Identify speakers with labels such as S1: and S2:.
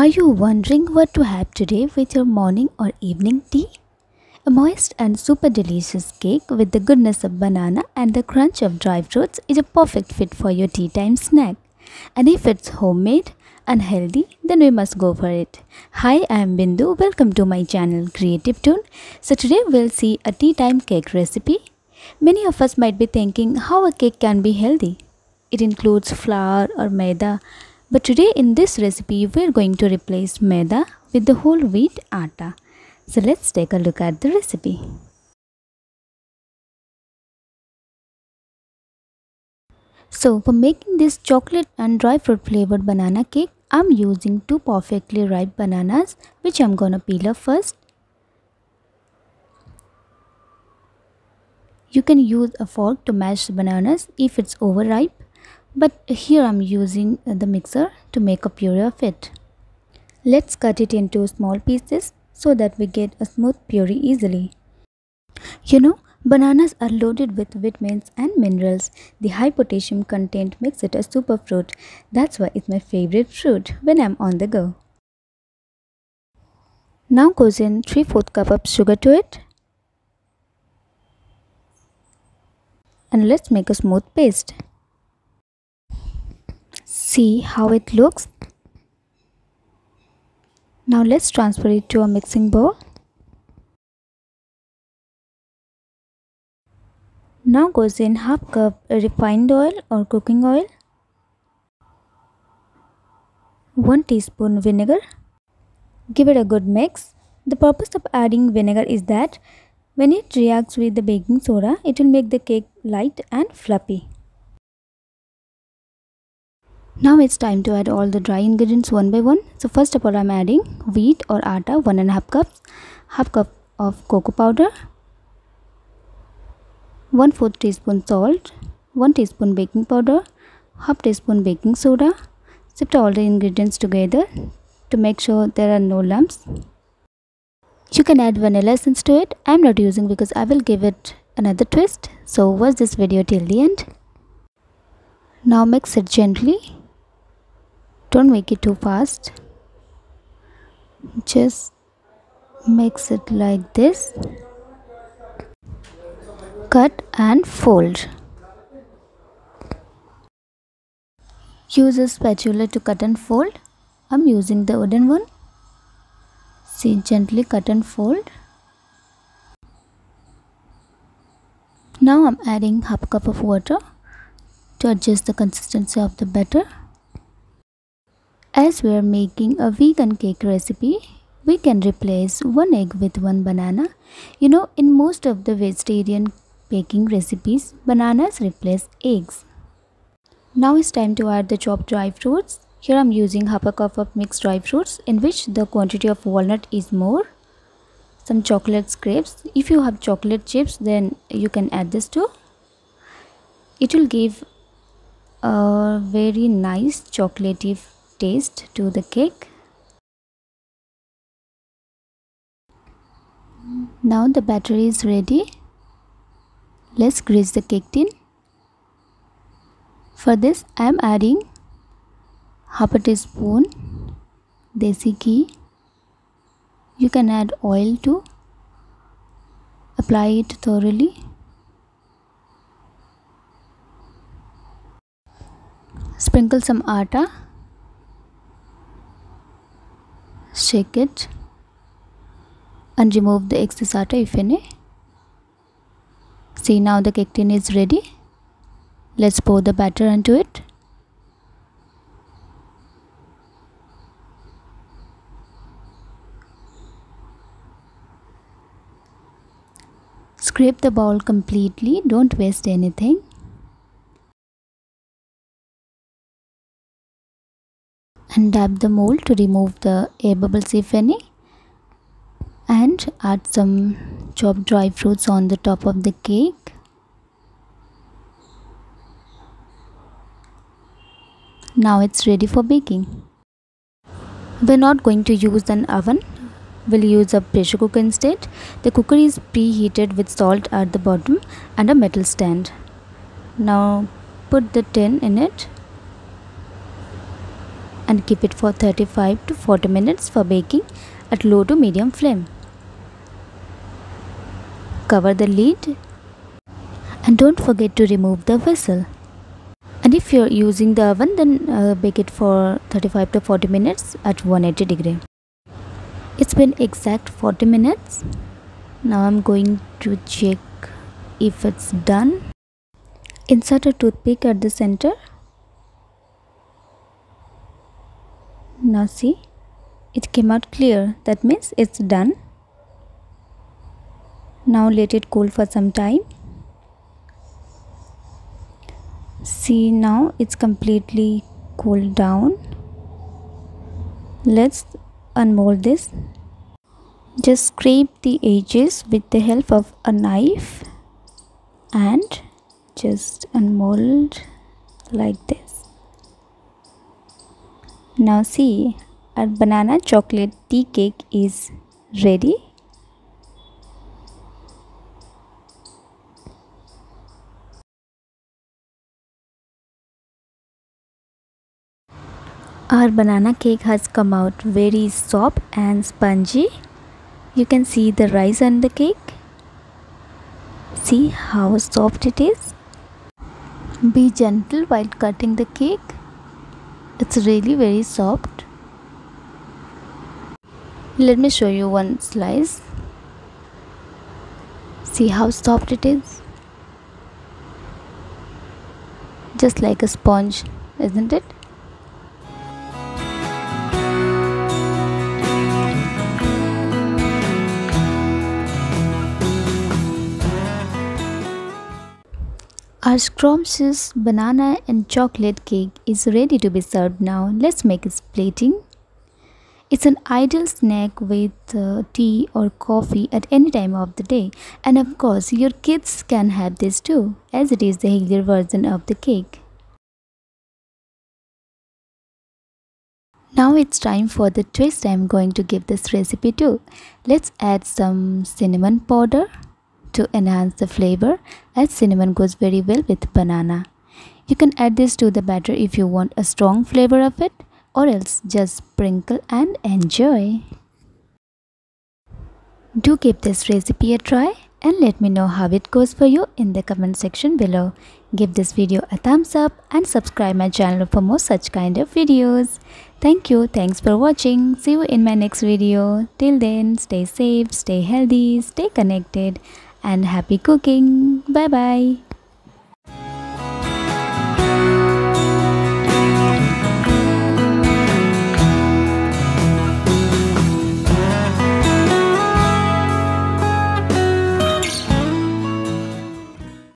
S1: Are you wondering what to have today with your morning or evening tea? A moist and super delicious cake with the goodness of banana and the crunch of dry fruits is a perfect fit for your tea time snack. And if it's homemade and healthy, then we must go for it. Hi, I am Bindu. Welcome to my channel Creative Tune. So today we'll see a tea time cake recipe. Many of us might be thinking how a cake can be healthy. It includes flour or maida, but today in this recipe we're going to replace maida with the whole wheat atta. So let's take a look at the recipe. So for making this chocolate and dry fruit flavored banana cake, I'm using two perfectly ripe bananas which I'm gonna peel off first. You can use a fork to mash the bananas if it's overripe, but here I'm using the mixer to make a puree of it. Let's cut it into small pieces so that we get a smooth puree easily. Bananas are loaded with vitamins and minerals. The high potassium content makes it a superfruit. That's why it's my favorite fruit when I'm on the go. Now goes in 3/4 cup of sugar to it. And let's make a smooth paste. See how it looks? Now let's transfer it to a mixing bowl. Now goes in 1/2 cup refined oil or cooking oil, 1 teaspoon vinegar. Give it a good mix. The purpose of adding vinegar is that when it reacts with the baking soda, it will make the cake light and fluffy. Now it's time to add all the dry ingredients one by one. So first of all, I'm adding wheat or atta, 1.5 cups, 1/2 cup of cocoa powder, 1/4 teaspoon salt, 1 teaspoon baking powder, 1/2 teaspoon baking soda. Sift all the ingredients together to make sure there are no lumps. You can add vanilla essence to it. I'm not using because I will give it another twist. So watch this video till the end. Now mix it gently. Don't make it too fast. Just mix it like this. Cut and fold. Use a spatula to cut and fold. I'm using the wooden one. See, gently cut and fold. Now I'm adding 1/2 cup of water to adjust the consistency of the batter. As we are making a vegan cake recipe, we can replace 1 egg with 1 banana. In most of the vegetarian baking recipes, bananas replace eggs. Now it's time to add the chopped dry fruits. Here I'm using 1/2 cup of mixed dry fruits in which the quantity of walnut is more. Some chocolate scrapes. If you have chocolate chips, then you can add this too. It will give a very nice chocolatey taste to the cake. Now the batter is ready. Let's grease the cake tin. For this I am adding 1/2 teaspoon desi ghee. You can add oil too. Apply it thoroughly. Sprinkle some atta. Shake it and remove the excess atta if any. See, now the cake tin is ready. Let's pour the batter into it. Scrape the bowl completely, don't waste anything. And dab the mold to remove the air bubbles if any. And add some chopped dry fruits on the top of the cake. Now it's ready for baking. We're not going to use an oven. We'll use a pressure cooker instead. The cooker is preheated with salt at the bottom and a metal stand. Now put the tin in it. and keep it for 35 to 40 minutes for baking at low to medium flame. Cover the lid and don't forget to remove the vessel. And if you're using the oven, then bake it for 35 to 40 minutes at 180 degree. It's been exact 40 minutes. Now I'm going to check if it's done. Insert a toothpick at the center. Now see, it came out clear. That means it's done. Now let it cool for some time. See, now it's completely cooled down. Let's unmold this. Just scrape the edges with the help of a knife and just unmold like this. Now see, our banana chocolate tea cake is ready. Our banana cake has come out very soft and spongy. You can see the rise on the cake. See how soft it is. Be gentle while cutting the cake. It's really very soft. Let me show you one slice. See how soft it is. Just like a sponge, isn't it? Our scrumptious banana and chocolate cake is ready to be served now. Let's make its plating. It's an ideal snack with tea or coffee at any time of the day. And of course, your kids can have this too, as it is the healthier version of the cake. Now it's time for the twist I'm going to give this recipe to. Let's add some cinnamon powder to enhance the flavor, as cinnamon goes very well with banana. You can add this to the batter if you want a strong flavor of it, or else just sprinkle and enjoy. Do give this recipe a try and let me know how it goes for you in the comment section below. Give this video a thumbs up and subscribe my channel for more such kind of videos. Thank you. Thanks for watching. See you in my next video. Till then, stay safe, stay healthy, stay connected, and happy cooking. Bye bye.